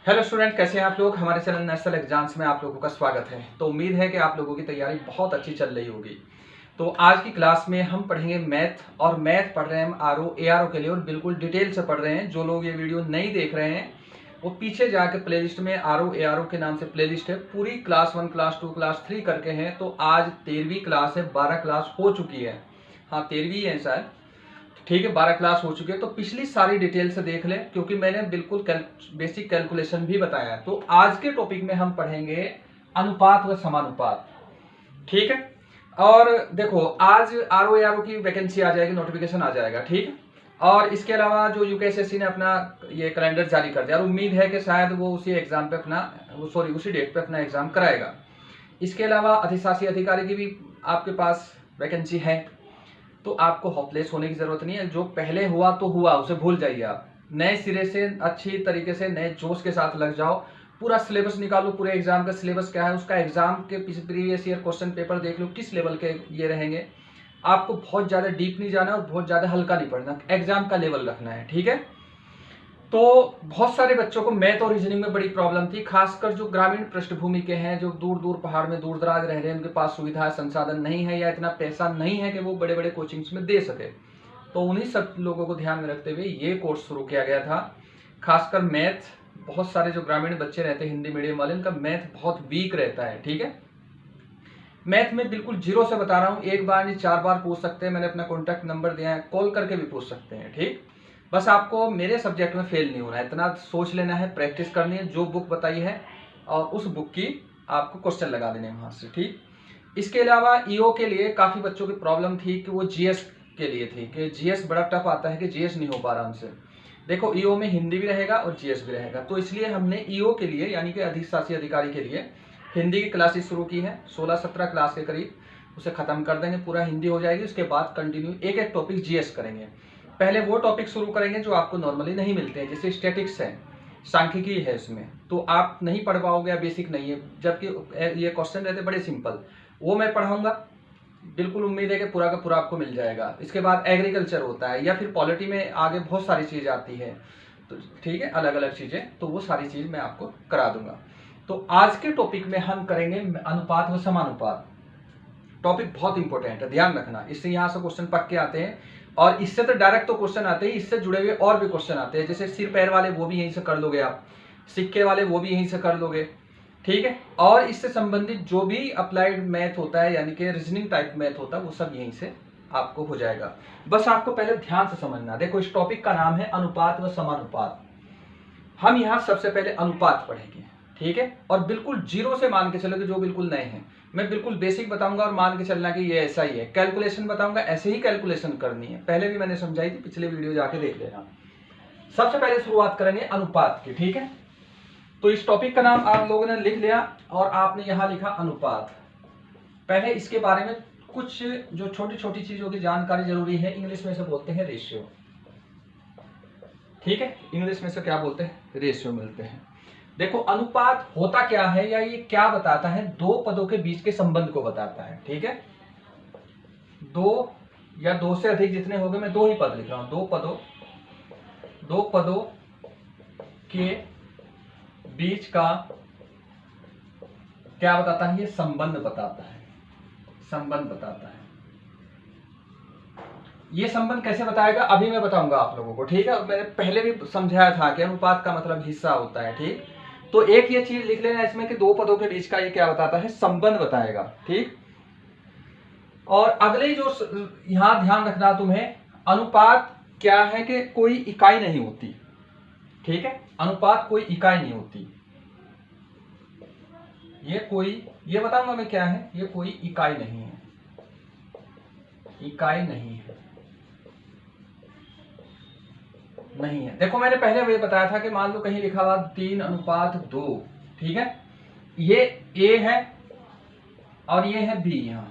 Hello student, कैसे हैं आप लोग। हमारे चैनल नेशनल एग्जाम्स में आप लोगों का स्वागत है। तो उम्मीद है कि आप लोगों की तैयारी बहुत अच्छी चल रही होगी। तो आज की क्लास में हम पढ़ेंगे मैथ, और मैथ पढ़ रहे हैं हम आरओ एआरओ के लिए, और बिल्कुल डिटेल से पढ़ रहे हैं। जो लोग ये वीडियो नहीं देख रहे हैं वो पीछे जाके प्लेलिस्ट में आरओ एआरओ के नाम से प्लेलिस्ट है, पूरी क्लास 1 क्लास 2 क्लास 3 करके हैं। तो आज 13वीं क्लास है, 12 क्लास हो चुकी है। हाँ, 13वीं है शायद, ठीक है। 12 क्लास हो चुके हैं। तो पिछली सारी डिटेल से देख लें, क्योंकि मैंने बिल्कुल बेसिक कैलकुलेशन भी बताया है। तो आज के टॉपिक में हम पढ़ेंगे अनुपात व समानुपात, ठीक है। और देखो, आज आरओ एआरओ की वैकेंसी आ जाएगी, नोटिफिकेशन आ जाएगा, ठीक है। और इसके अलावा जो यूकेएसएससी ने अपना ये कैलेंडर जारी कर दिया, और उम्मीद है कि शायद वो उसी एग्जाम पे अपना उसी डेट पे अपना एग्जाम कराएगा। इसके अलावा अधिशासी अधिकारी की भी आपके पास वैकेंसी है। तो आपको होपलेस होने की जरूरत नहीं है। जो पहले हुआ तो हुआ, उसे भूल जाइए। आप नए सिरे से अच्छी तरीके से नए जोश के साथ लग जाओ। पूरा सिलेबस निकालो, पूरे एग्जाम का सिलेबस क्या है, उसका एग्जाम के प्रीवियस ईयर क्वेश्चन पेपर देख लो, किस लेवल के ये रहेंगे। आपको बहुत ज्यादा डीप नहीं जाना और बहुत ज्यादा हल्का नहीं पढ़ना, एग्जाम का लेवल रखना है, ठीक है। तो बहुत सारे बच्चों को मैथ और रीजनिंग में बड़ी प्रॉब्लम थी, खासकर जो ग्रामीण पृष्ठभूमि के हैं, जो दूर दूर पहाड़ में दूर दराज रह रहे हैं, उनके पास सुविधा संसाधन नहीं है या इतना पैसा नहीं है कि वो बड़े बड़े कोचिंग्स में दे सके। तो उन्हीं सब लोगों को ध्यान में रखते हुए ये कोर्स शुरू किया गया था। खासकर मैथ, बहुत सारे जो ग्रामीण बच्चे रहते हैं हिंदी मीडियम वाले, उनका मैथ बहुत वीक रहता है, ठीक है। मैथ में बिल्कुल जीरो से बता रहा हूँ, एक बार नहीं 4 बार पूछ सकते हैं। मैंने अपना कॉन्टैक्ट नंबर दिया है, कॉल करके भी पूछ सकते हैं, ठीक। बस आपको मेरे सब्जेक्ट में फेल नहीं होना है, इतना सोच लेना है, प्रैक्टिस करनी है, जो बुक बताई है और उस बुक की आपको क्वेश्चन लगा देने हैं वहां से, ठीक। इसके अलावा ईओ के लिए काफी बच्चों की प्रॉब्लम थी कि वो जीएस के लिए थी, कि जीएस बड़ा टफ आता है, कि जीएस नहीं हो पा रहा हमसे। देखो, ईओ में हिंदी भी रहेगा और जीएस भी रहेगा। तो इसलिए हमने ईओ के लिए, यानी कि अधिशासी अधिकारी के लिए, हिंदी की क्लासेस शुरू की है। 16-17 क्लास के करीब उसे खत्म कर देंगे, पूरा हिंदी हो जाएगी। उसके बाद कंटिन्यू एक एक टॉपिक जीएस करेंगे। पहले वो टॉपिक शुरू करेंगे जो आपको नॉर्मली नहीं मिलते हैं, जैसे स्टैटिक्स है, सांख्यिकी है, इसमें तो आप नहीं पढ़ पाओगे, बेसिक नहीं है, जबकि ये क्वेश्चन रहते बड़े सिंपल। वो मैं पढ़ाऊंगा, बिल्कुल उम्मीद है कि पूरा का पूरा आपको मिल जाएगा। इसके बाद एग्रीकल्चर होता है, या फिर पॉलिटी में आगे बहुत सारी चीज़ आती है, तो ठीक है, अलग अलग चीज़ें, तो वो सारी चीज़ मैं आपको करा दूंगा। तो आज के टॉपिक में हम करेंगे अनुपात व समानुपात। टॉपिक बहुत इंपॉर्टेंट है, ध्यान रखना। इससे यहाँ से क्वेश्चन पक्के आते हैं, और इससे तो डायरेक्ट तो क्वेश्चन आते हैं, इससे जुड़े हुए और भी क्वेश्चन आते हैं। जैसे सिर पैर वाले वो भी यहीं से कर लोगे आप, सिक्के वाले वो भी यहीं से कर लोगे, ठीक है। और इससे संबंधित जो भी अप्लाइड मैथ होता है, यानी कि रीजनिंग टाइप मैथ होता है, वो सब यहीं से आपको हो जाएगा। बस आपको पहले ध्यान से समझना। देखो, इस टॉपिक का नाम है अनुपात व समानुपात। हम यहाँ सबसे पहले अनुपात पढ़ेंगे, ठीक है। और बिल्कुल जीरो से मान के चलोगे, जो बिल्कुल नए हैं। मैं बिल्कुल बेसिक बताऊंगा और मान के चलना कि ये ऐसा ही है। कैलकुलेशन बताऊंगा, ऐसे ही कैलकुलेशन करनी है। पहले भी मैंने समझाई थी, पिछले वीडियो जाके देख लेना। सबसे पहले शुरुआत करेंगे अनुपात की, ठीक है। तो इस टॉपिक का नाम आप लोगों ने लिख लिया, और आपने यहां लिखा अनुपात। पहले इसके बारे में कुछ जो छोटी छोटी चीजों की जानकारी जरूरी है। इंग्लिश में से बोलते हैं रेशियो, ठीक है। इंग्लिश में से क्या बोलते हैं? रेशियो मिलते हैं। देखो, अनुपात होता क्या है, या ये क्या बताता है? दो पदों के बीच के संबंध को बताता है, ठीक है। दो या दो से अधिक जितने हो गए, मैं दो ही पद लिख रहा हूं। दो पदों के बीच का क्या बताता है? ये संबंध बताता है, संबंध बताता है। ये संबंध कैसे बताएगा, अभी मैं बताऊंगा आप लोगों को, ठीक है। और मैंने पहले भी समझाया था कि अनुपात का मतलब हिस्सा होता है, ठीक। तो एक ये चीज लिख लेना इसमें कि दो पदों के बीच का ये क्या बताता है? संबंध बताएगा, ठीक। और अगले जो यहां ध्यान रखना तुम्हें, अनुपात क्या है कि कोई इकाई नहीं होती, ठीक है। अनुपात कोई इकाई नहीं होती। ये बताऊंगा मैं क्या है। ये कोई इकाई नहीं है, इकाई नहीं है, नहीं है। देखो, मैंने पहले ये बताया था कि मान लो कहीं लिखा हुआ 3:2, ठीक है। ये ए है और ये है बी यहां।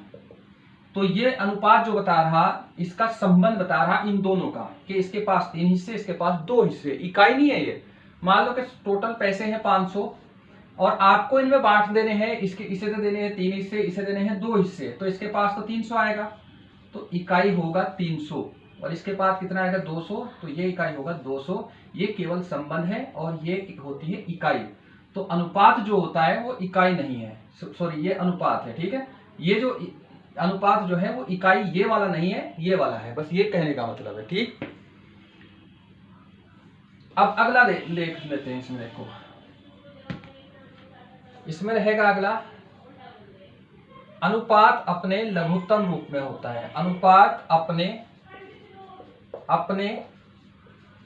तो ये अनुपात जो बता रहा, इसका संबंध बता रहा इन दोनों का, कि इसके पास 3 हिस्से, इसके पास 2 हिस्से। इकाई नहीं है ये। मान लो कि टोटल पैसे हैं 500, और आपको इनमें बांट देने हैं। इसे तो देने हैं 3 हिस्से, इसे देने हैं 2 हिस्से, तो इसके पास तो 300 आएगा, तो इकाई होगा 300। और इसके पास कितना आएगा? 200, तो ये इकाई होगा 200। ये केवल संबंध है और ये होती है इकाई। तो अनुपात जो होता है वो इकाई नहीं है, सॉरी ये अनुपात है, ठीक है। ये जो अनुपात जो है वो इकाई ये वाला नहीं है, ये वाला है, बस ये कहने का मतलब है, ठीक। अब अगला देख लेते हैं। इसमें देखो, इसमें रहेगा अगला, अनुपात अपने लघुत्तम रूप में होता है। अनुपात अपने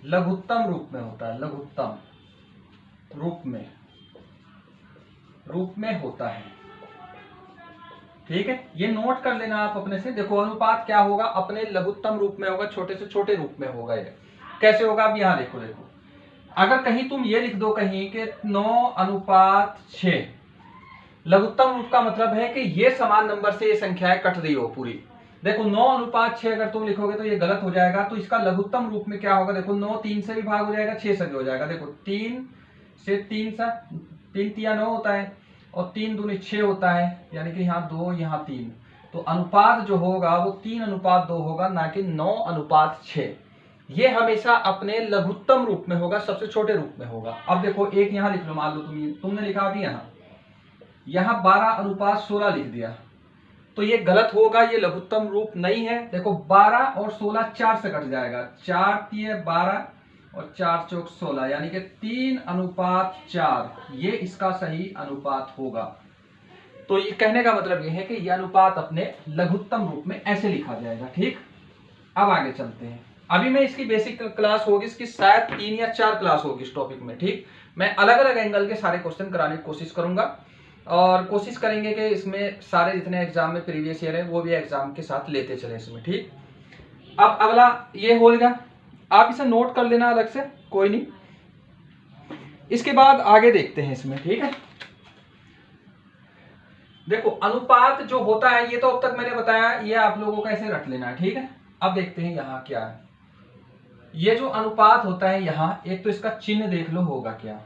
लघुत्तम रूप में होता है, लघुत्तम रूप में होता है, ठीक है। ये नोट कर लेना आप अपने से। देखो अनुपात क्या होगा, अपने लघुत्तम रूप में होगा, छोटे से छोटे रूप में होगा। ये कैसे होगा, अब यहां देखो, अगर कहीं तुम ये लिख दो कहीं कि 9:6, लघुत्तम रूप का मतलब है कि ये समान नंबर से ये संख्याएं कट रही हो पूरी। देखो 9:6 अगर तुम लिखोगे तो ये गलत हो जाएगा। तो इसका लघुत्तम रूप में क्या होगा, देखो 9 3 से भी भाग हो जाएगा, 6 से भी हो जाएगा। देखो 3 से 3 3 9 होता है और 3 दूनी 6 होता है, यानी कि यहाँ 2 यहाँ 3। तो अनुपात जो होगा वो 3:2 होगा, ना कि 9:6। ये हमेशा अपने लघुत्तम रूप में होगा, सबसे छोटे रूप में होगा। अब देखो एक यहाँ लिख लो, मान लो तुमने लिखा अभी यहाँ 12:16 लिख दिया, तो ये गलत होगा, ये लघुत्तम रूप नहीं है। देखो 12 और 16 4 से कट जाएगा, 4 3 12 और 4 चौक 16, यानी कि 3:4 ये इसका सही अनुपात होगा। तो ये कहने का मतलब ये है कि ये अनुपात अपने लघुत्तम रूप में ऐसे लिखा जाएगा, ठीक। अब आगे चलते हैं। अभी मैं इसकी बेसिक क्लास होगी, इसकी शायद 3 या 4 क्लास होगी इस टॉपिक में, ठीक। मैं अलग अलग एंगल के सारे क्वेश्चन कराने की कोशिश करूंगा और कोशिश करेंगे कि इसमें सारे जितने एग्जाम में प्रीवियस ईयर है वो भी एग्जाम के साथ लेते चले इसमें, ठीक। अब अगला ये हो गया, आप इसे नोट कर लेना अलग से, कोई नहीं। इसके बाद आगे देखते हैं इसमें, ठीक है। देखो अनुपात जो होता है, ये तो अब तक मैंने बताया, ये आप लोगों को ऐसे रख लेना है, ठीक है। अब देखते हैं यहाँ क्या है। ये जो अनुपात होता है यहाँ, एक तो इसका चिन्ह देख लो होगा क्या।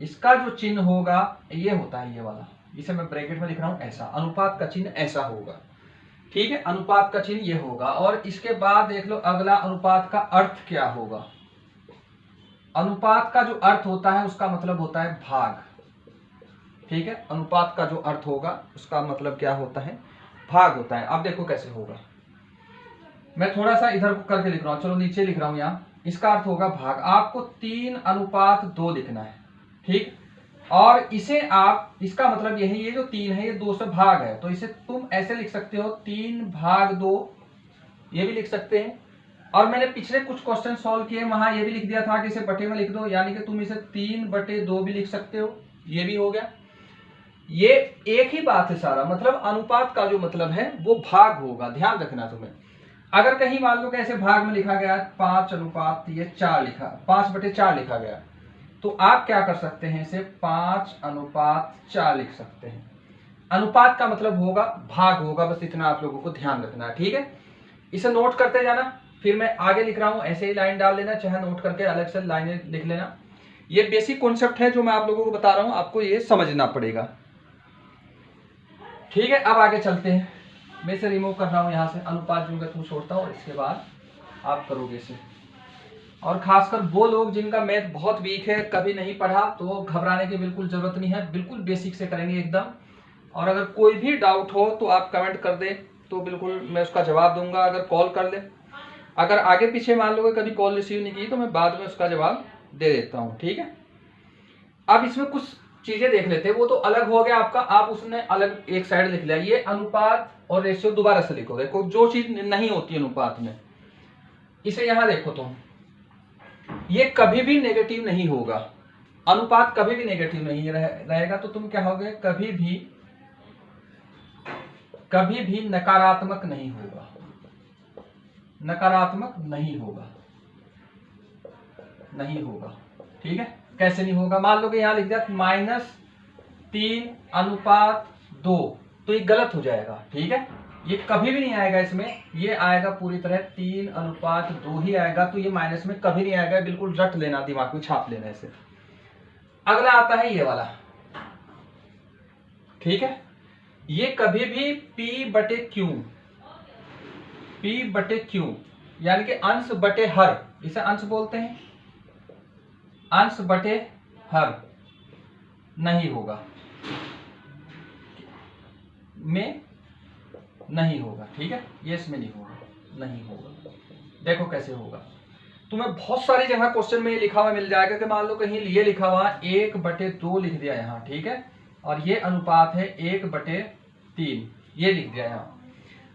इसका जो चिन्ह होगा ये होता है ये वाला, इसे मैं ब्रैकेट में लिख रहा हूं ऐसा। अनुपात का चिन्ह ऐसा होगा, ठीक है। अनुपात का चिन्ह ये होगा। और इसके बाद देख लो अगला, अनुपात का अर्थ क्या होगा। अनुपात का जो अर्थ होता है उसका मतलब होता है भाग, ठीक है। अनुपात का जो अर्थ होगा उसका मतलब क्या होता है, भाग होता है। अब देखो कैसे होगा, मैं थोड़ा सा इधर करके लिख रहा हूं, चलो नीचे लिख रहा हूं यहाँ। इसका अर्थ होगा भाग। आपको 3:2 लिखना है, ठीक। और इसे आप, इसका मतलब यही, ये जो 3 है ये 2 से भाग है, तो इसे तुम ऐसे लिख सकते हो 3/2, ये भी लिख सकते हैं। और मैंने पिछले कुछ क्वेश्चन सॉल्व किए, वहां ये भी लिख दिया था कि इसे बटे में लिख दो, यानी कि तुम इसे 3/2 भी लिख सकते हो, ये भी हो गया। ये एक ही बात है सारा, मतलब अनुपात का जो मतलब है वो भाग होगा, ध्यान रखना तुम्हें। अगर कहीं मान लो कैसे भाग में लिखा गया 5:4 लिखा, 5/4 लिखा गया, तो आप क्या कर सकते हैं, इसे 5:4 लिख सकते हैं। अनुपात का मतलब होगा भाग होगा, बस इतना आप लोगों को ध्यान रखना है, ठीक है। इसे नोट करते जाना, फिर मैं आगे लिख रहा हूं ऐसे ही लाइन डाल लेना, चाहे नोट करके अलग से लाइनें लिख लेना। ये बेसिक कॉन्सेप्ट है जो मैं आप लोगों को बता रहा हूं, आपको ये समझना पड़ेगा, ठीक है। अब आगे चलते हैं, मैं इसे रिमूव कर रहा हूं यहां से, अनुपात जो तुम छोड़ता हूं, इसके बाद आप करोगे इसे। और खासकर वो लोग जिनका मैथ बहुत वीक है, कभी नहीं पढ़ा, तो घबराने की बिल्कुल जरूरत नहीं है, बिल्कुल बेसिक से करेंगे एकदम। और अगर कोई भी डाउट हो तो आप कमेंट कर दे, तो बिल्कुल मैं उसका जवाब दूंगा। अगर कॉल कर ले, अगर आगे पीछे मान लो कभी कॉल रिसीव नहीं की, तो मैं बाद में उसका जवाब दे देता हूँ, ठीक है। अब इसमें कुछ चीजें देख लेते हैं, वो तो अलग हो गया आपका, आप उसने अलग एक साइड लिख लिया। ये अनुपात और रेशियो दोबारा से लिखोगे, कोई जो चीज नहीं होती अनुपात में, इसे यहां देखो तुम, ये कभी भी नेगेटिव नहीं होगा। अनुपात कभी भी नेगेटिव नहीं रहेगा, तो तुम क्या होगे, कभी भी नकारात्मक नहीं होगा, नकारात्मक नहीं होगा, ठीक है। कैसे नहीं होगा, मान लो कि यहां लिख दिया -3:2, तो ये गलत हो जाएगा, ठीक है। ये कभी भी नहीं आएगा इसमें, ये आएगा पूरी तरह 3:2 ही आएगा, तो ये माइनस में कभी नहीं आएगा, बिल्कुल रट लेना, दिमाग में छाप लेना इसे। अगला आता है ये वाला, ठीक है। ये कभी भी P/Q, यानी कि अंश बटे हर, इसे अंश बोलते हैं, अंश बटे हर नहीं होगा, में नहीं होगा, ठीक है, ये इसमें नहीं होगा, नहीं होगा। देखो कैसे होगा, तुम्हें बहुत सारी जगह क्वेश्चन में ये लिखा हुआ मिल जाएगा कि मान लो कहीं ये लिखा हुआ 1/2 लिख दिया यहाँ, ठीक है, और ये अनुपात है 1/3, ये लिख दिया यहाँ।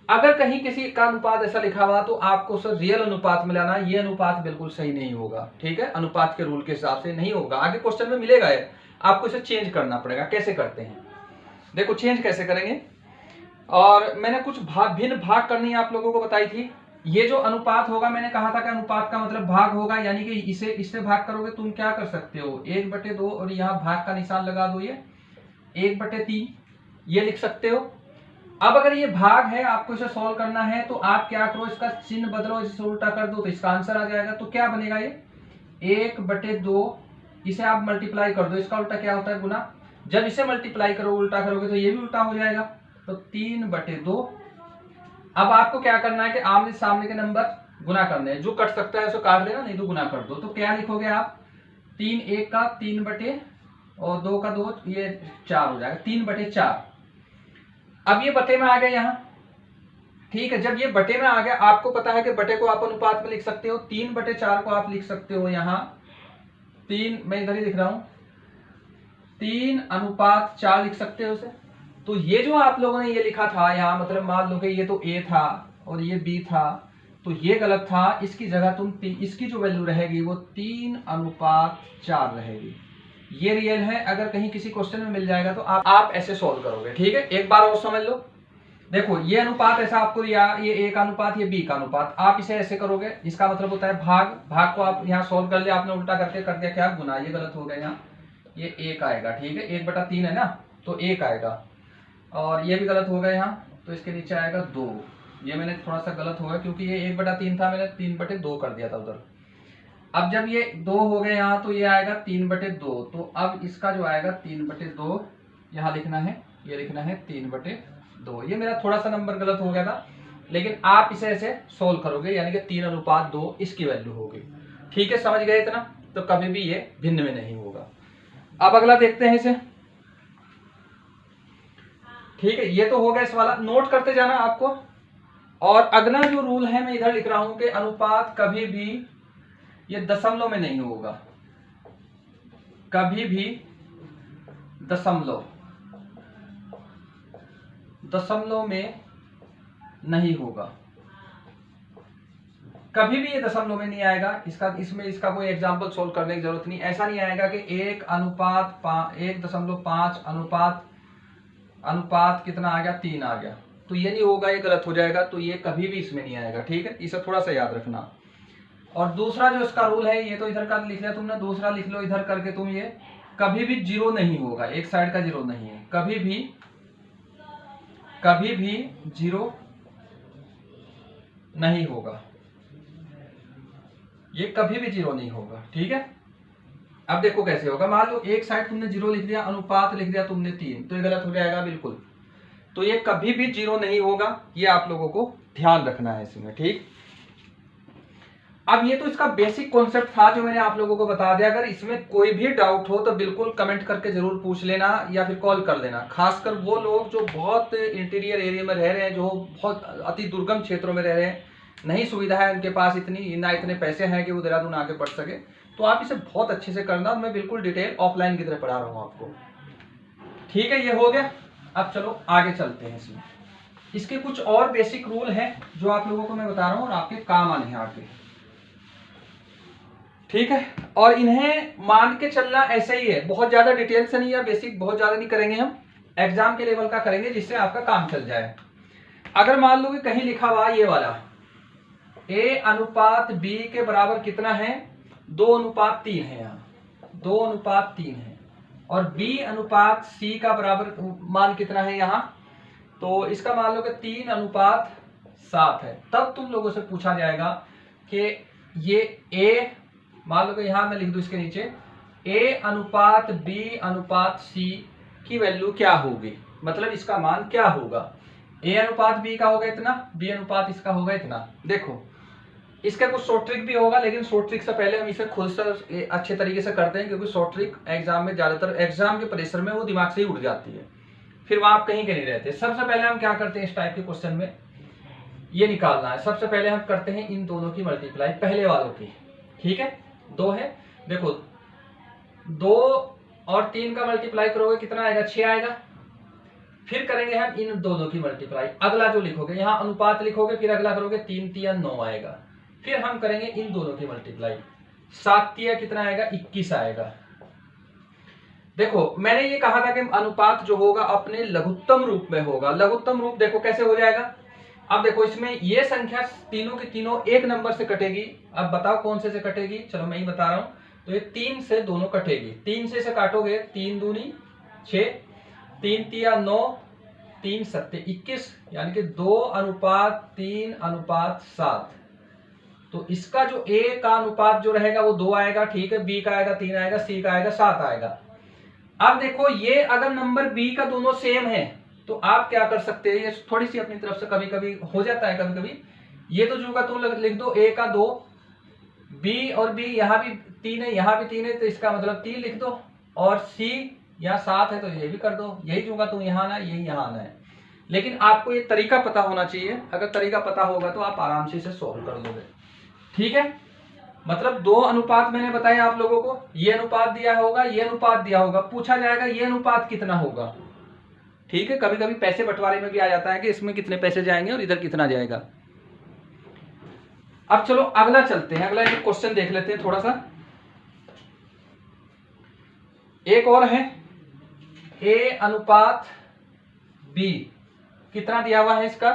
अगर कहीं किसी का अनुपात ऐसा लिखा हुआ तो आपको उसे रियल अनुपात में लाना, ये अनुपात बिल्कुल सही नहीं होगा, ठीक है, अनुपात के रूल के हिसाब से नहीं होगा। आगे क्वेश्चन में मिलेगा है, आपको इसे चेंज करना पड़ेगा। कैसे करते हैं, देखो चेंज कैसे करेंगे। और मैंने कुछ भिन्न भाग करनी आप लोगों को बताई थी। ये जो अनुपात होगा, मैंने कहा था कि अनुपात का मतलब भाग होगा, यानी कि इसे इससे भाग करोगे तुम क्या कर सकते हो 1/2 और यहाँ भाग का निशान लगा दो, ये 1/3 ये लिख सकते हो। अब अगर ये भाग है, आपको इसे सॉल्व करना है तो आप क्या करो, इसका चिन्ह बदलो, इसे उल्टा कर दो तो इसका आंसर आ जाएगा। तो क्या बनेगा, ये 1/2, इसे आप मल्टीप्लाई कर दो, इसका उल्टा क्या होता है, गुना। जब इसे मल्टीप्लाई करो उल्टा करोगे तो ये भी उल्टा हो जाएगा, तो 3/2। अब आपको क्या करना है कि आमने सामने के नंबर गुना करने हैं, जो कट सकता है उसे काट लेना, नहीं तो गुना कर दो। तो क्या लिखोगे आप, 3 1 का 3 और 2 का 2, ये 4 हो जाएगा, 3/4। अब ये बटे में आ गया यहाँ, ठीक है। जब ये बटे में आ गया, आपको पता है कि बटे को आप अनुपात में लिख सकते हो, 3/4 को आप लिख सकते हो यहाँ 3, मैं इधर ही लिख रहा हूं, 3/4 लिख सकते हो उसे। तो ये जो आप लोगों ने ये लिखा था यहाँ, मतलब मान लो कि ये तो ए था और ये बी था, तो ये गलत था। इसकी जगह तुम इसकी जो वैल्यू रहेगी वो 3/4 रहेगी, ये रियल है। अगर कहीं किसी क्वेश्चन में मिल जाएगा तो आप ऐसे सॉल्व करोगे, ठीक है। एक बार और समझ लो, देखो ये अनुपात ऐसा आपको दिया, ये ए का अनुपात, ये बी का अनुपात, आप इसे ऐसे करोगे, इसका मतलब होता है भाग। भाग को आप यहाँ सॉल्व कर लिया, आपने उल्टा करके कर दिया क्या, गुना, ये गलत हो गया यहाँ, ये 1 आएगा, ठीक है, 1/3 है ना, तो 1 आएगा। और ये भी गलत हो गया यहाँ, तो इसके नीचे आएगा 2। ये मैंने थोड़ा सा गलत हो गया क्योंकि ये 1/3 था, मैंने 3/2 कर दिया था उधर। अब जब ये 2 हो गए यहाँ, तो ये आएगा 3/2। तो अब इसका जो आएगा 3/2 यहाँ लिखना है, ये लिखना है 3/2। ये मेरा थोड़ा सा नंबर गलत हो गया था, लेकिन आप इसे ऐसे सोल्व करोगे, यानी कि 3/2 इसकी वैल्यू होगी, ठीक है। समझ गए इतना, तो कभी भी ये भिन्न में नहीं होगा। अब अगला देखते हैं इसे, ठीक है। ये तो हो गया इस वाला, नोट करते जाना आपको। और अगला जो रूल है मैं इधर लिख रहा हूं कि अनुपात कभी भी ये दशमलव में नहीं होगा, कभी भी दशमलव में नहीं होगा, कभी भी ये दशमलव में नहीं आएगा। इसका कोई एग्जांपल सोल्व करने की जरूरत नहीं। ऐसा नहीं आएगा कि 1/5 अनुपात कितना आ गया, 3 आ गया, तो ये नहीं होगा, ये गलत हो जाएगा। तो ये कभी भी इसमें नहीं आएगा, ठीक है, इसे थोड़ा सा याद रखना। और दूसरा जो इसका रूल है, ये तो इधर का लिख लिया तुमने, दूसरा लिख लो इधर करके तुम, ये कभी भी 0 नहीं होगा, एक साइड का 0 नहीं है, कभी भी 0 नहीं होगा, ये कभी भी 0 नहीं होगा, ठीक है। अब देखो कैसे होगा, मान लो एक साइड तुमने 0 लिख दिया, अनुपात लिख दिया तुमने 3, तो ये गलत हो जाएगा बिल्कुल। तो ये कभी भी 0 नहीं होगा, ये आप लोगों को ध्यान रखना है इसमें, ठीक। अब ये तो इसका बेसिक कॉन्सेप्ट था जो मैंने आप लोगों को बता दिया। अगर इसमें कोई भी डाउट हो तो बिल्कुल कमेंट करके जरूर पूछ लेना, या फिर कॉल कर लेना। खासकर वो लोग जो बहुत इंटीरियर एरिया में रह रहे हैं, जो बहुत अति दुर्गम क्षेत्रों में रह रहे हैं, नहीं सुविधा है उनके पास इतनी, ना इतने पैसे हैं कि वो देहरादून आके पढ़ सके, तो आप इसे बहुत अच्छे से करना। मैं बिल्कुल डिटेल ऑफलाइन की तरह पढ़ा रहा हूँ आपको, ठीक है। ये हो गया, अब चलो आगे चलते हैं। इसमें इसके कुछ और बेसिक रूल हैं जो आप लोगों को मैं बता रहा हूँ और आपके काम आने हैं आगे, ठीक है। और इन्हें मान के चलना ऐसे ही है, बहुत ज्यादा डिटेल से नहीं, या बेसिक बहुत ज्यादा नहीं करेंगे, हम एग्जाम के लेवल का करेंगे जिससे आपका काम चल जाए। अगर मान लो कि कहीं लिखा हुआ ये वाला A/B के बराबर कितना है, 2/3 है, यहाँ 2/3 है, और B/C का बराबर मान कितना है यहाँ, तो इसका मान लो कि 3/7 है। तब तुम लोगों से पूछा जाएगा कि ये A, मान लो कि यहां मैं लिख दूं इसके नीचे A/B/C की वैल्यू क्या होगी, मतलब इसका मान क्या होगा। A/B का होगा इतना, B/ इसका होगा इतना। देखो इसका कुछ शॉर्ट ट्रिक भी होगा, लेकिन शॉर्ट ट्रिक से पहले हम इसे खुद से अच्छे तरीके से करते हैं, क्योंकि शॉर्ट ट्रिक एग्जाम में ज्यादातर एग्जाम के प्रेशर में वो दिमाग से ही उड़ जाती है, फिर वहां आप कहीं के नहीं रहते। सबसे पहले हम क्या करते हैं इस टाइप के क्वेश्चन में, ये निकालना है। सबसे पहले हम करते हैं इन दोनों की मल्टीप्लाई, पहले वालों की, ठीक है। 2 है, देखो 2 और 3 का मल्टीप्लाई करोगे कितना आएगा, 6 आएगा। फिर करेंगे हम इन दोनों की मल्टीप्लाई, अगला जो लिखोगे यहाँ अनुपात लिखोगे, फिर अगला करोगे 3 तिया 9 आएगा। फिर हम करेंगे इन दोनों की मल्टीप्लाई, 7 तिया कितना आएगा, 21 आएगा। देखो मैंने ये कहा था कि अनुपात जो होगा अपने लघुत्तम रूप में होगा। लघुत्तम रूप देखो कैसे हो जाएगा। अब देखो इसमें ये संख्या तीनों की तीनों एक नंबर से कटेगी। अब बताओ कौन से कटेगी, चलो मैं ही बता रहा हूं। तो ये 3 से दोनों कटेगी, 3 से इसे काटोगे 3 दूनी 6, 3 तिया 9, 3 सत्ते 21, यानी कि 2:3:7। तो इसका जो ए का अनुपात जो रहेगा वो 2 आएगा, ठीक है। बी का आएगा 3 आएगा, सी का आएगा 7 आएगा। अब देखो ये अगर नंबर बी का दोनों सेम है तो आप क्या कर सकते हैं, ये थोड़ी सी अपनी तरफ से कभी कभी हो जाता है, कभी कभी ये तो जो का तो लिख दो, ए का 2, बी और बी यहाँ भी 3 है, यहाँ भी 3 है, तो इसका मतलब 3 लिख दो। और सी यहाँ 7 है तो ये भी कर दो, यही जो का तो यहाँ आना है, यही यहाँ आना है। लेकिन आपको ये तरीका पता होना चाहिए, अगर तरीका पता होगा तो आप आराम से इसे सोल्व कर दोगे, ठीक है। मतलब 2 अनुपात मैंने बताया आप लोगों को, ये अनुपात दिया होगा, ये अनुपात दिया होगा, पूछा जाएगा ये अनुपात कितना होगा, ठीक है। कभी कभी पैसे बंटवारे में भी आ जाता है कि इसमें कितने पैसे जाएंगे और इधर कितना जाएगा। अब चलो अगला चलते हैं, अगला एक क्वेश्चन देख लेते हैं थोड़ा सा। एक और है, ए अनुपात बी कितना दिया हुआ है, इसका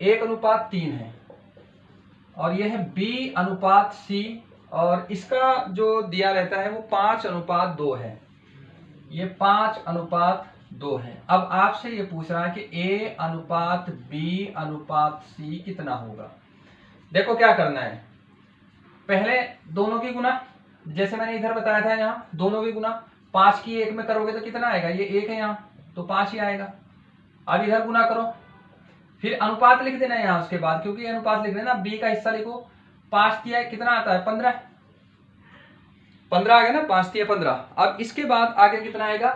1:3 है, और यह है बी अनुपात सी, और इसका जो दिया रहता है वो 5:2 है, ये 5:2 है। अब आपसे ये पूछ रहा है कि ए अनुपात बी अनुपात सी कितना होगा। देखो क्या करना है, पहले दोनों की गुना, जैसे मैंने इधर बताया था, यहाँ दोनों की गुना 5 की 1 में करोगे तो कितना आएगा, ये 1 है यहाँ तो 5 ही आएगा। अब इधर गुना करो, फिर अनुपात लिख देना यहाँ उसके बाद, क्योंकि अनुपात लिख देना, बी का हिस्सा लिखो, 5 तिया कितना आता है, 15 आ गया ना, 5 तिया 15। अब इसके बाद आगे कितना आएगा,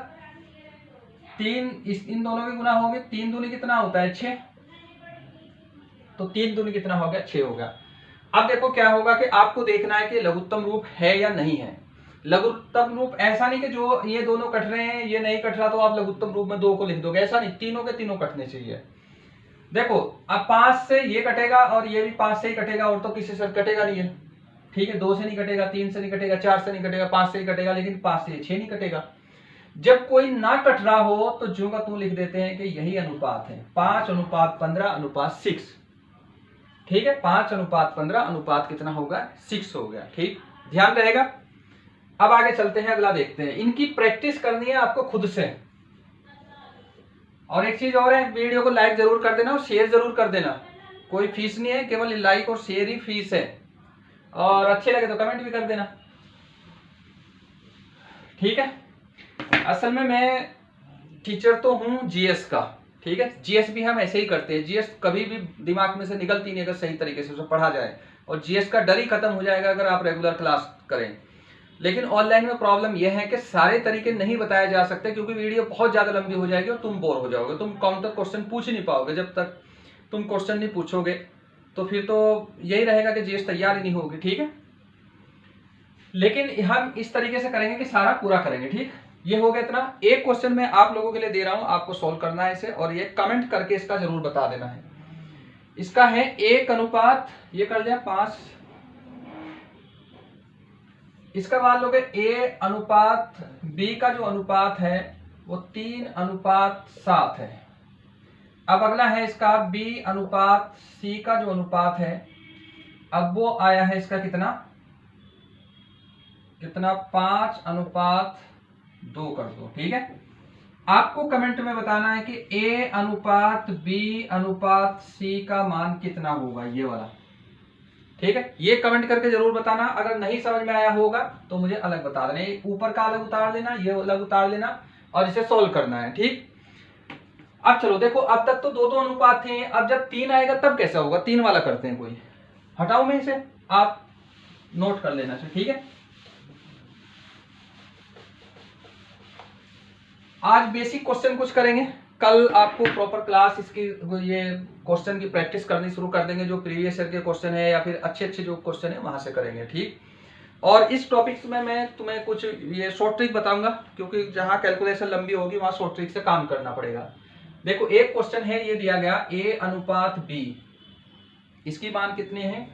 3, इन दोनों के गुना होंगे, 3 दूनी कितना होता है 6, तो 3 दूनी कितना हो गया, 6 हो गया। अब देखो क्या होगा कि आपको देखना है कि लघुत्तम रूप है या नहीं है। लघुत्तम रूप ऐसा नहीं कि जो ये दोनों कट रहे हैं ये नहीं कट रहा तो आप लघुत्तम रूप में 2 को लिख दोगे, ऐसा नहीं, तीनों के तीनों कटने चाहिए। देखो अब 5 से ये कटेगा और ये भी 5 से ही कटेगा, और तो किसी से कटेगा नहीं है, ठीक है। 2 से नहीं कटेगा, 3 से नहीं कटेगा, 4 से नहीं कटेगा, 5 से ही कटेगा, लेकिन 5 से 6 नहीं कटेगा। जब कोई ना कट रहा हो तो जो का तू लिख देते हैं कि यही अनुपात है, 5:15:6, ठीक है। 5:15 अनुपात कितना होगा, 6 हो गया, ठीक, ध्यान रहेगा। अब आगे चलते हैं, अगला देखते हैं। इनकी प्रैक्टिस करनी है आपको खुद से। और एक चीज और है, वीडियो को लाइक जरूर कर देना और शेयर जरूर कर देना, कोई फीस नहीं है, केवल लाइक और शेयर ही फीस है। और अच्छे लगे तो कमेंट भी कर देना, ठीक है। असल में मैं टीचर तो हूं जीएस का, ठीक है। जीएस भी हम ऐसे ही करते हैं, जीएस कभी भी दिमाग में से निकलती नहीं अगर सही तरीके से उसे पढ़ा जाए, और जीएस का डर ही खत्म हो जाएगा अगर आप रेगुलर क्लास करें। लेकिन ऑनलाइन में प्रॉब्लम यह है कि सारे तरीके नहीं बताए जा सकते, क्योंकि वीडियो बहुत ज्यादा लंबी हो जाएगी और तुम बोर हो जाओगे, तुम काउंटर क्वेश्चन पूछ ही नहीं पाओगे। जब तक तुम क्वेश्चन नहीं पूछोगे तो फिर तो यही रहेगा कि जीएस तैयार ही नहीं होगी, ठीक है। लेकिन हम इस तरीके से करेंगे कि सारा पूरा करेंगे, ठीक। ये हो गया इतना। एक क्वेश्चन मैं आप लोगों के लिए दे रहा हूं, आपको सोल्व करना है इसे, और ये कमेंट करके इसका जरूर बता देना है। इसका है 1 अनुपात, ये कर लिया 5, इसका मान लोगे ए अनुपात बी का जो अनुपात है वो 3:7 है। अब अगला है इसका बी अनुपात सी का जो अनुपात है, अब वो आया है इसका कितना 5:2 कर दो, ठीक है। आपको कमेंट में बताना है कि ए अनुपात बी अनुपात सी का मान कितना होगा, ये वाला, ठीक है। ये कमेंट करके जरूर बताना। अगर नहीं समझ में आया होगा तो मुझे अलग बता देना, ऊपर का अलग उतार लेना, ये अलग उतार लेना, और इसे सोल्व करना है, ठीक। अब चलो देखो, अब तक तो 2 अनुपात थे, अब जब 3 आएगा तब कैसा होगा, 3 वाला करते हैं कोई। हटाऊं मैं इसे, आप नोट कर लेना चाहिए, ठीक है। आज बेसिक क्वेश्चन कुछ करेंगे, कल आपको प्रॉपर क्लास इसकी ये क्वेश्चन की प्रैक्टिस करनी शुरू कर देंगे, जो प्रीवियस ईयर के क्वेश्चन है या फिर अच्छे अच्छे जो क्वेश्चन है वहां से करेंगे, ठीक। और इस टॉपिक्स में मैं तुम्हें कुछ ये शॉर्ट ट्रिक बताऊंगा, क्योंकि जहां कैलकुलेशन लंबी होगी वहां शॉर्ट ट्रिक से काम करना पड़ेगा। देखो एक क्वेश्चन है, ये दिया गया a अनुपात b, इसकी मान कितनी है,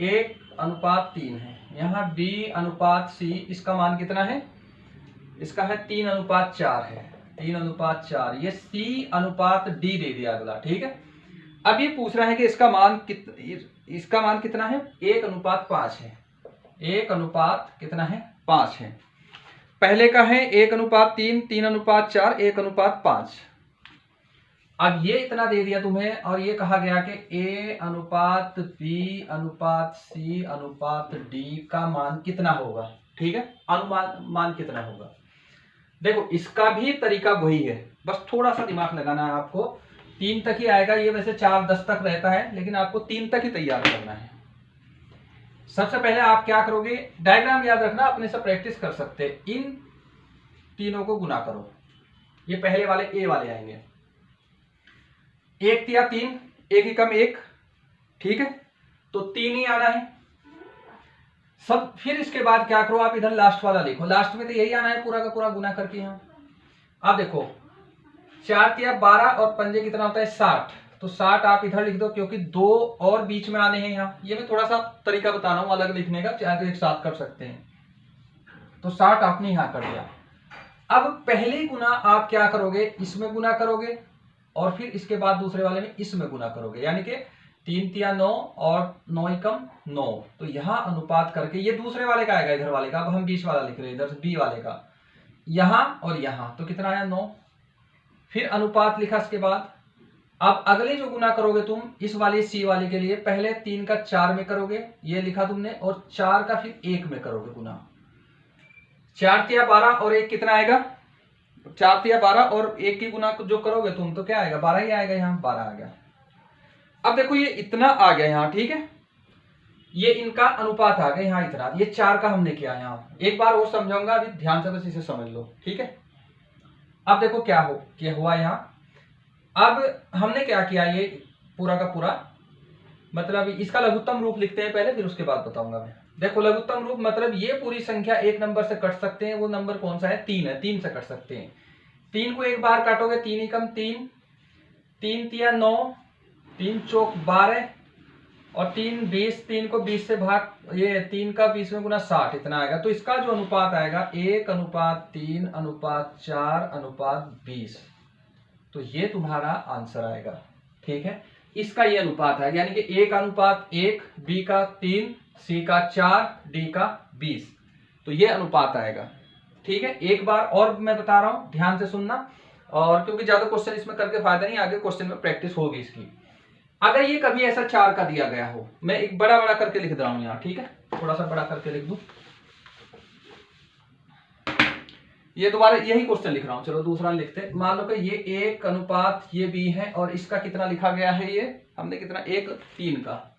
1:3 है। यहाँ b अनुपात c, इसका मान कितना है, इसका है 3:4 है, 3:4। ये c अनुपात d दे दिया अगला, ठीक है। अब ये पूछ रहा है कि इसका मान कितना है, 1:5 है, 1 कितना है 5 है। पहले का है 1:3, 3:4, 1:5। अब ये इतना दे दिया तुम्हें और ये कहा गया कि a अनुपात b अनुपात c अनुपात d का मान कितना होगा, ठीक है। मान कितना होगा। देखो इसका भी तरीका वही है, बस थोड़ा सा दिमाग लगाना है आपको। 3 तक ही आएगा, ये वैसे 4-10 तक रहता है, लेकिन आपको 3 तक ही तैयार करना है। सबसे पहले आप क्या करोगे, डायग्राम याद रखना, अपने से प्रैक्टिस कर सकते हैं। इन तीनों को गुना करो, ये पहले वाले ए वाले आएंगे। 1×3, 1 ही कम 1, ठीक है, तो 3 ही आना है सब। फिर इसके बाद क्या करो, आप इधर लास्ट वाला लिखो, लास्ट में तो यही आना है पूरा का पूरा गुना करके। यहाँ आप देखो 4×12 और 5 कितना होता है 60, तो 60 आप इधर लिख दो, क्योंकि 2 और बीच में आने हैं यहाँ। ये मैं थोड़ा सा तरीका बता रहा हूँ अलग लिखने का, चाहे तो एक साथ कर सकते हैं। तो 60 आपने यहाँ कर दिया। अब पहले गुना आप क्या करोगे, इसमें गुना करोगे और फिर इसके बाद दूसरे वाले में इसमें गुना करोगे, यानी कि 3×9 और 9×9। तो यहाँ अनुपात करके ये दूसरे वाले का आएगा, इधर वाले का। अब हम बीच वाला लिख रहे हैं, इधर से बी वाले का, यहाँ और यहाँ, तो कितना आया 9। फिर अनुपात लिखा इसके बाद। अब अगले जो गुना करोगे तुम इस वाले सी वाले के लिए, पहले 3 का 4 में करोगे, ये लिखा तुमने, और 4 का फिर 1 में करोगे गुना। 4×12 और 1 कितना आएगा, 4×12 और 1 की गुना जो करोगे तुम तो क्या आएगा, 12 ही आएगा। यहाँ 12 आ गया। अब देखो ये इतना आ गया यहाँ, ठीक है, ये इनका अनुपात आ गया यहाँ इतना। ये 4 का हमने किया यहाँ, एक बार और समझाऊंगा, अभी ध्यान से बस इसे समझ लो, ठीक है। अब देखो क्या हुआ यहाँ। अब हमने क्या किया, ये पूरा का पूरा, मतलब इसका लघुत्तम रूप लिखते हैं पहले, फिर उसके बाद बताऊंगा मैं। देखो लघुत्तम रूप मतलब ये पूरी संख्या एक नंबर से कट सकते हैं, वो नंबर कौन सा है, 3 है, 3 से कट सकते हैं। 3 को एक बार काटोगे, 3 ही कम 3, 3×9, 3×4 12 और 3 20, 3 को 20 से भाग, ये 3 का 20 में गुना 60, इतना आएगा। तो इसका जो अनुपात आएगा 1:3:4:20, तो ये तुम्हारा आंसर आएगा, ठीक है। इसका ये अनुपात है, यानी कि 1:1, बी का 3, सी का 4, डी का 20, तो ये अनुपात आएगा, ठीक है। एक बार और मैं बता रहा हूं, ध्यान से सुनना, और क्योंकि ज्यादा क्वेश्चन इसमें करके फायदा नहीं, आगे क्वेश्चन में प्रैक्टिस होगी इसकी। अगर ये कभी ऐसा 4 का दिया गया हो, मैं एक बड़ा बड़ा करके लिख रहा हूं यहाँ, ठीक है, थोड़ा सा बड़ा करके लिख दूं, ये दोबारा यही क्वेश्चन लिख रहा हूं। चलो दूसरा लिखते, मान लो कि ये 1 ये बी है, और इसका कितना लिखा गया है, ये हमने कितना 1:3 का,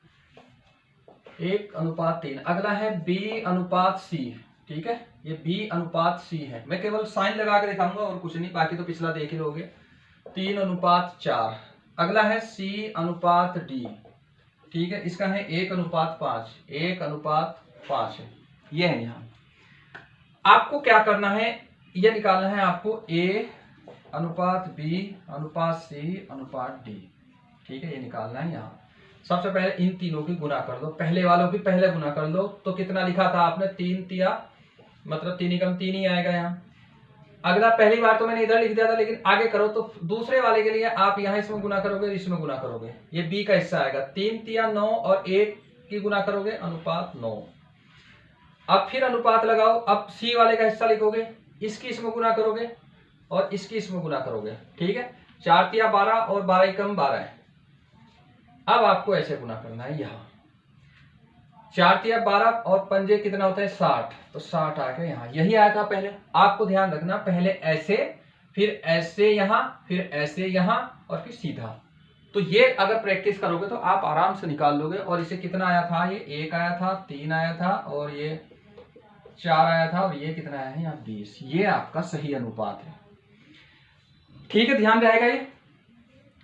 1:3। अगला है b/c, ठीक है, ये b/c है। मैं केवल साइन लगा के दिखाऊंगा और कुछ नहीं, बाकी तो पिछला देख ही लोगे। 3:4। अगला है c/d, ठीक है, इसका है 1:5, 1:5 है, ये है। यहाँ आपको क्या करना है, ये निकालना है आपको a/b/c/d, ठीक है, ये निकालना है। यहाँ सबसे पहले इन तीनों की गुना कर दो, पहले वालों की पहले गुना कर लो। तो कितना लिखा था आपने, 3×3 मतलब 3 ही आएगा यहाँ। अगला पहली बार तो मैंने इधर लिख दिया था, लेकिन आगे करो तो दूसरे वाले के लिए आप यहाँ इसमें गुना करोगे, इसमें गुना करोगे, ये b का हिस्सा आएगा। 3×9 और 1 की गुना करोगे, अनुपात 9। अब फिर अनुपात लगाओ, अब c वाले का हिस्सा लिखोगे, इसकी इसमें गुना करोगे और इसकी इसमें गुना करोगे, ठीक है। 4×12 और 12×12 है। अब आपको ऐसे गुना करना है, यहाँ 4×12 और 5 कितना होता है 60, तो 60 आ गया यहाँ, यही आया था पहले। आपको ध्यान रखना, पहले ऐसे, फिर ऐसे यहाँ, फिर ऐसे यहाँ, और फिर सीधा, तो ये अगर प्रैक्टिस करोगे तो आप आराम से निकाल लोगे। और इसे कितना आया था, ये 1 आया था, 3 आया था और ये 4 आया था और ये कितना आया है यहाँ 20। ये आपका सही अनुपात है। ठीक है, ध्यान रहेगा ये।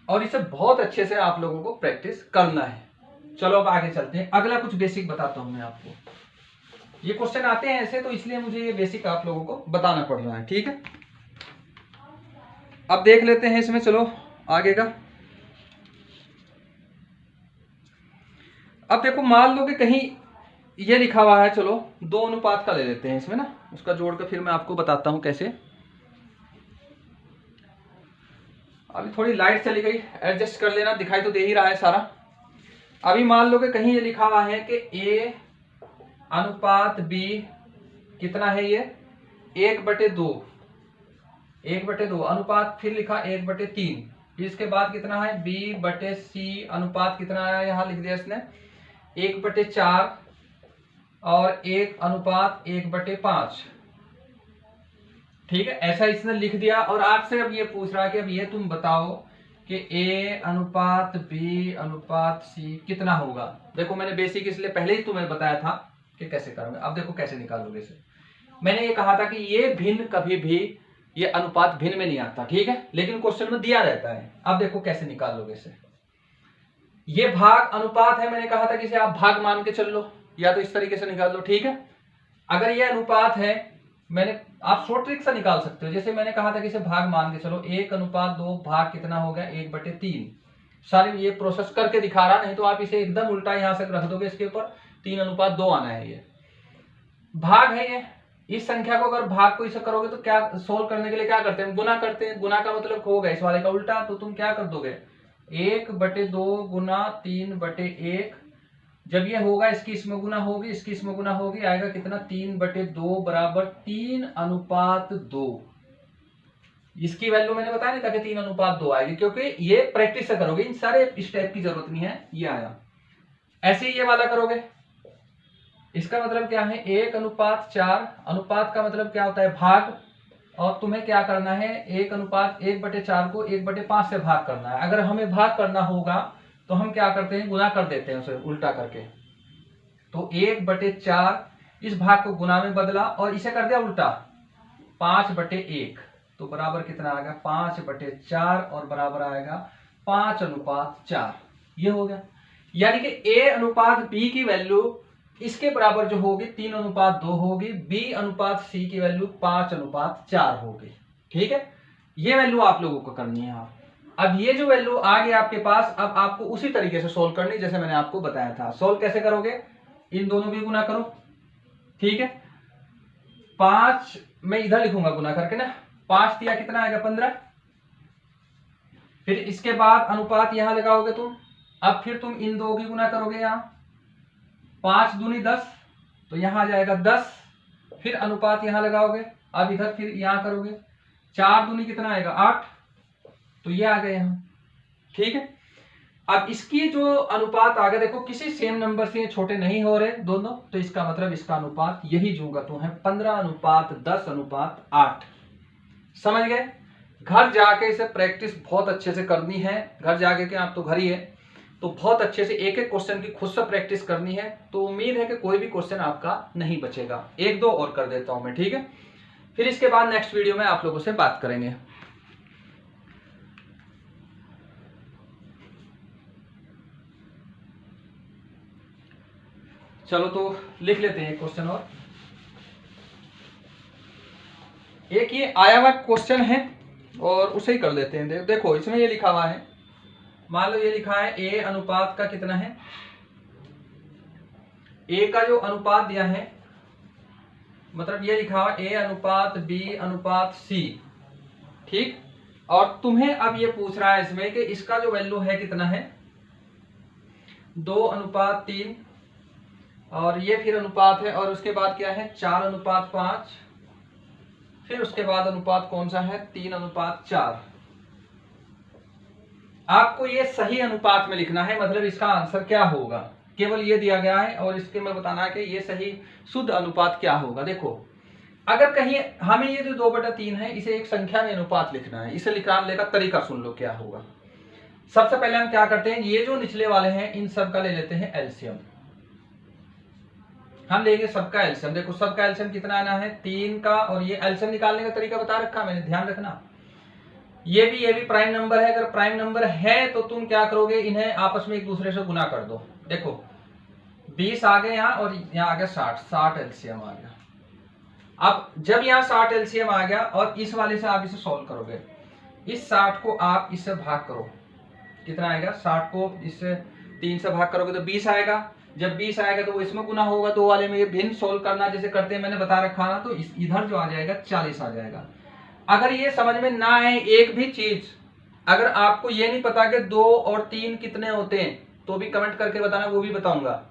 और इसे बहुत अच्छे से आप लोगों को प्रैक्टिस करना है। चलो अब आगे चलते हैं। अगला कुछ बेसिक बताता हूं मैं आपको। ये क्वेश्चन आते हैं ऐसे, तो इसलिए मुझे ये बेसिक आप लोगों को बताना पड़ रहा है। ठीक है, अब देख लेते हैं इसमें। चलो आगे का। अब देखो, मान लो कि कहीं ये लिखा हुआ है, चलो 2 अनुपात का ले लेते हैं इसमें ना, उसका जोड़ कर फिर मैं आपको बताता हूं कैसे। अभी थोड़ी लाइट चली गई, एडजस्ट कर लेना, दिखाई तो दे ही रहा है सारा। अभी मान लो कि कहीं ये लिखा हुआ है कि A अनुपात B कितना है, ये 1/2, 1/2 अनुपात, फिर लिखा 1/3। इसके बाद कितना है B/C अनुपात कितना आया, यहां लिख दिया इसने 1/4 और 1 अनुपात 1/5। ठीक है, ऐसा इसने लिख दिया। और आपसे अब ये पूछ रहा है कि अब ये तुम बताओ कि A अनुपात B अनुपात C कितना होगा। देखो मैंने बेसिक इसलिए पहले ही तुम्हें बताया था कि कैसे करोगे। अब देखो कैसे निकालोगे इसे। मैंने ये कहा था कि ये भिन्न कभी भी, ये अनुपात भिन्न में नहीं आता। ठीक है, लेकिन क्वेश्चन में दिया रहता है। अब देखो कैसे निकालोगे इसे। ये भाग अनुपात है, मैंने कहा था कि इसे आप भाग मान के चल लो, या तो इस तरीके से निकाल लो। ठीक है, अगर ये अनुपात है, मैंने आप शॉर्ट ट्रिक से निकाल सकते हो। जैसे मैंने कहा था कि इसे भाग मान के चलो, 1/2 भाग कितना हो गया 1/3। सारी ये प्रोसेस करके दिखा रहा, नहीं तो आप इसे एकदम उल्टा यहां से रख दोगे, इसके ऊपर 3/2 आना है। ये भाग है। ये इस संख्या को अगर भाग को इसे करोगे तो क्या सोल्व करने के लिए क्या करते हैं, गुना करते हैं। गुना का मतलब होगा इस वाले का उल्टा, तो तुम क्या कर दोगे 1/2 गुना 3/1। जब ये होगा, इसकी इसमें गुना होगी, इसकी इसमें गुना होगी, आएगा कितना 3/2 बराबर 3/2। इसकी वैल्यू मैंने बताया नहीं था कि 3/2 आएगी, क्योंकि ये प्रैक्टिस से करोगे, इन सारे स्टेप की जरूरत नहीं है। ये आया। ऐसे ही ये वाला करोगे, इसका मतलब क्या है 1/4। अनुपात का मतलब क्या होता है भाग, और तुम्हें क्या करना है 1/4 को 1/5 से भाग करना है। अगर हमें भाग करना होगा तो हम क्या करते हैं, गुना कर देते हैं उसे उल्टा करके। तो 1/4 इस भाग को गुना में बदला और इसे कर दिया उल्टा 5/1। तो बराबर कितना आएगा 5/4 और बराबर आएगा 5/4। ये हो गया। यानी कि A अनुपात B की वैल्यू इसके बराबर जो होगी 3/2 होगी, B अनुपात C की वैल्यू 5/4 होगी। ठीक है, ये वैल्यू आप लोगों को करनी है। अब ये जो वैल्यू आ गई आपके पास, अब आपको उसी तरीके से सोल्व करनी जैसे मैंने आपको बताया था। सोल्व कैसे करोगे, इन दोनों की गुना करो। ठीक है, 5 मैं इधर लिखूंगा गुना करके ना, 5 दिया कितना आएगा 15। फिर इसके बाद अनुपात यहां लगाओगे तुम। अब फिर तुम इन दो की गुना करोगे, यहां 5 दूनी 10, तो यहां आ जाएगा 10। फिर अनुपात यहां लगाओगे, अब इधर फिर यहां करोगे, 4 दूनी कितना आएगा 8, तो ये आ गए यहां। ठीक है, अब इसकी जो अनुपात आ गया, देखो किसी सेम नंबर से ये छोटे नहीं हो रहे दोनों, तो इसका मतलब इसका अनुपात यही जो तो है 15/10/8। समझ गए। घर जाके इसे प्रैक्टिस बहुत अच्छे से करनी है। घर जाके के आप तो घर ही है, तो बहुत अच्छे से एक एक क्वेश्चन की खुद से प्रैक्टिस करनी है। तो उम्मीद है कि कोई भी क्वेश्चन आपका नहीं बचेगा। 1-2 और कर देता हूं मैं। ठीक है, फिर इसके बाद नेक्स्ट वीडियो में आप लोगों से बात करेंगे। चलो तो लिख लेते हैं क्वेश्चन। और एक ये आया हुआ क्वेश्चन है और उसे ही कर लेते हैं। देखो इसमें ये लिखा हुआ है, मान लो ये लिखा है A अनुपात का कितना है, A का जो अनुपात दिया है, मतलब ये लिखा हुआ A अनुपात B अनुपात C। ठीक, और तुम्हें अब ये पूछ रहा है इसमें कि इसका जो वैल्यू है कितना है 2/3, और ये फिर अनुपात है, और उसके बाद क्या है 4/5, फिर उसके बाद अनुपात कौन सा है 3/4। आपको ये सही अनुपात में लिखना है, मतलब इसका आंसर क्या होगा, केवल ये दिया गया है और इसके में बताना है कि ये सही शुद्ध अनुपात क्या होगा। देखो अगर कहीं हमें ये जो 2/3 है, इसे एक संख्या में अनुपात लिखना है, इसे निकालने का तरीका सुन लो क्या होगा। सबसे पहले हम क्या करते हैं, ये जो निचले वाले हैं इन सब का ले लेते हैं एलसीएम। हम लेंगे सबका एलसीएम। देखो सबका एलसीएम कितना आना है 3 का, और ये एलसीएम निकालने का तरीका बता रखा मैंने, ध्यान रखना। ये भी प्राइम नंबर है, अगर प्राइम नंबर है तो तुम क्या करोगे, इन्हें आपस में एक दूसरे से गुना कर दो। देखो 20 आ गए यहाँ और यहाँ आ गया 60 एलसीएम आ गया। अब जब यहाँ 60 एलसीएम आ गया और इस वाले से आप इसे सॉल्व करोगे, इस 60 को आप इससे भाग करो, कितना आएगा, 60 को इससे 3 से भाग करोगे तो 20 आएगा। जब 20 आएगा तो वो इसमें गुना होगा, दो वाले में ये भिन्न सोल्व करना जैसे करते हैं मैंने बता रखा ना, तो इधर जो आ जाएगा 40 आ जाएगा। अगर ये समझ में ना आए एक भी चीज, अगर आपको ये नहीं पता कि 2 और 3 कितने होते हैं तो भी कमेंट करके बताना, वो भी बताऊंगा।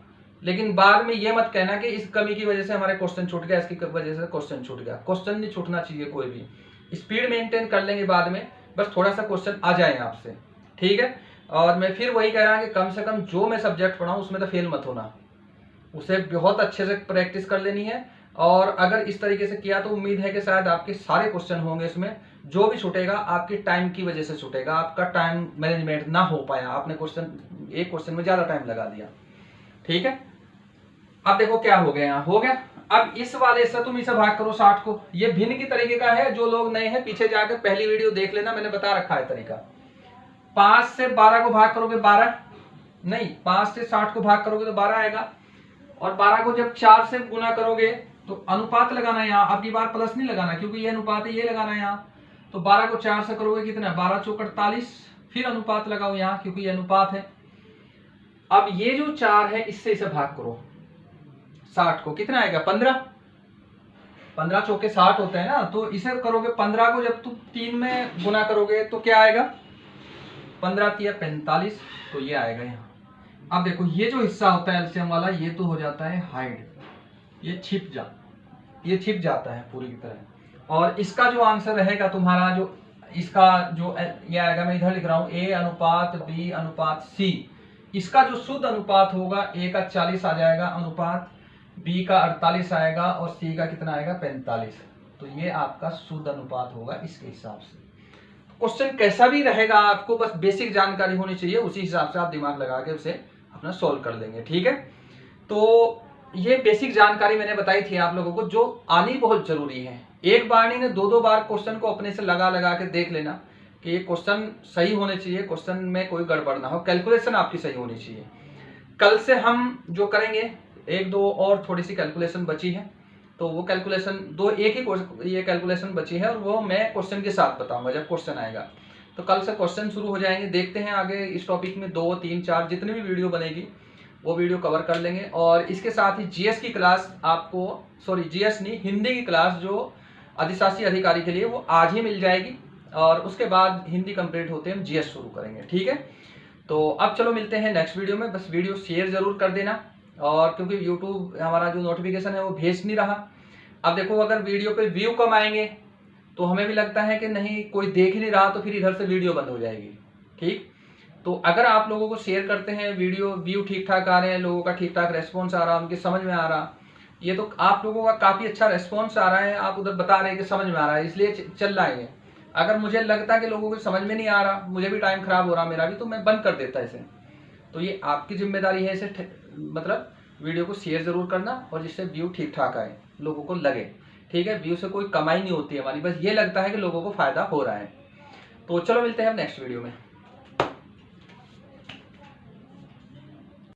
लेकिन बाद में ये मत कहना कि इस कमी की वजह से हमारे क्वेश्चन छूट गया, इसकी वजह से क्वेश्चन छूट गया। क्वेश्चन नहीं छूटना चाहिए कोई भी, स्पीड मेंटेन कर लेंगे बाद में, बस थोड़ा सा क्वेश्चन आ जाए आपसे, ठीक है। और मैं फिर वही कह रहा हूं कि कम से कम जो मैं सब्जेक्ट पढ़ाऊं उसमें तो फेल मत होना, उसे बहुत अच्छे से प्रैक्टिस कर लेनी है। और अगर इस तरीके से किया तो उम्मीद है कि शायद आपके सारे क्वेश्चन होंगे इसमें, जो भी छूटेगा आपकी टाइम की वजह से छूटेगा, आपका टाइम मैनेजमेंट ना हो पाया, आपने एक क्वेश्चन में ज्यादा टाइम लगा दिया, ठीक है। अब देखो क्या हो गया, यहाँ हो गया। अब इस वाले से तुम इसे भाग करो 60 को, ये भिन्न की तरीके का है, जो लोग नए हैं पीछे जाकर पहली वीडियो देख लेना, मैंने बता रखा है तरीका। 5 से 12 को भाग करोगे 12 नहीं, 5 से 60 को भाग करोगे तो 12 आएगा। और 12 को जब 4 से गुना करोगे तो अनुपात लगाना है यहाँ, अब की बार प्लस नहीं लगाना क्योंकि ये अनुपात है, ये लगाना है यहाँ। तो 12 को 4 से करोगे कितना, 12 चौक 48, फिर अनुपात लगाओ यहाँ क्योंकि ये अनुपात है। अब ये जो 4 है इससे इसे भाग करो 60 को, कितना आएगा 15 चौके 60 होते हैं ना, तो इसे करोगे 15 को जब तुम 3 में गुना करोगे तो क्या आएगा, 15 3 45, तो ये आएगा यहाँ। अब देखो ये जो हिस्सा होता है एलसीएम वाला, ये तो हो जाता है हाइड, ये छिप जाता है पूरी की तरह। और इसका जो आंसर रहेगा तुम्हारा, जो इसका जो ये आएगा, मैं इधर लिख रहा हूं A अनुपात B अनुपात C, इसका जो शुद्ध अनुपात होगा A का 40 आ जाएगा अनुपात, B का 48 आएगा और C का कितना आएगा 45। तो ये आपका शुद्ध अनुपात होगा इसके हिसाब से। क्वेश्चन कैसा भी रहेगा आपको बस बेसिक जानकारी होनी चाहिए, उसी हिसाब से आप दिमाग लगा के उसे अपना सॉल्व कर लेंगे, ठीक है। तो ये बेसिक जानकारी मैंने बताई थी आप लोगों को, जो आनी बहुत जरूरी है। एक बार नहीं, 2 बार क्वेश्चन को अपने से लगा के देख लेना कि ये क्वेश्चन सही होने चाहिए, क्वेश्चन में कोई गड़बड़ ना हो, कैलकुलेशन आपकी सही होनी चाहिए। कल से हम जो करेंगे 1-2 और थोड़ी सी कैलकुलेशन बची है, तो वो कैलकुलेशन एक ही ये कैलकुलेशन बची है और वो मैं क्वेश्चन के साथ बताऊंगा जब क्वेश्चन आएगा। तो कल से क्वेश्चन शुरू हो जाएंगे, देखते हैं आगे इस टॉपिक में 2, 3, 4 जितनी भी वीडियो बनेगी वो वीडियो कवर कर लेंगे। और इसके साथ ही जीएस की क्लास आपको, जीएस नहीं, हिंदी की क्लास जो अधिशासी अधिकारी के लिए, वो आज ही मिल जाएगी और उसके बाद हिंदी कंप्लीट होते हम जीएस शुरू करेंगे, ठीक है। तो अब चलो मिलते हैं नेक्स्ट वीडियो में, बस वीडियो शेयर जरूर कर देना, और क्योंकि यूट्यूब हमारा जो नोटिफिकेशन है वो भेज नहीं रहा। अब देखो अगर वीडियो पे व्यू कम आएंगे तो हमें भी लगता है कि नहीं कोई देख नहीं रहा, तो फिर इधर से वीडियो बंद हो जाएगी, ठीक। तो अगर आप लोगों को शेयर करते हैं वीडियो, व्यू ठीक ठाक आ रहे हैं, लोगों का ठीक ठाक रेस्पॉन्स आ रहा है, उनके समझ में आ रहा, ये तो आप लोगों का काफ़ी अच्छा रेस्पॉन्स आ रहा है, आप उधर बता रहे हैं कि समझ में आ रहा है, इसलिए चल रहा है ये। अगर मुझे लगता है कि लोगों को समझ में नहीं आ रहा, मुझे भी टाइम खराब हो रहा मेरा भी, तो मैं बंद कर देता इसे। तो ये आपकी जिम्मेदारी है इसे मतलब वीडियो को शेयर जरूर करना, और जिससे व्यू ठीक ठाक आए, लोगों को लगे, ठीक है। व्यू से कोई कमाई नहीं होती है हमारी, बस ये लगता है कि लोगों को फायदा हो रहा है। तो चलो मिलते हैं अब नेक्स्ट वीडियो में।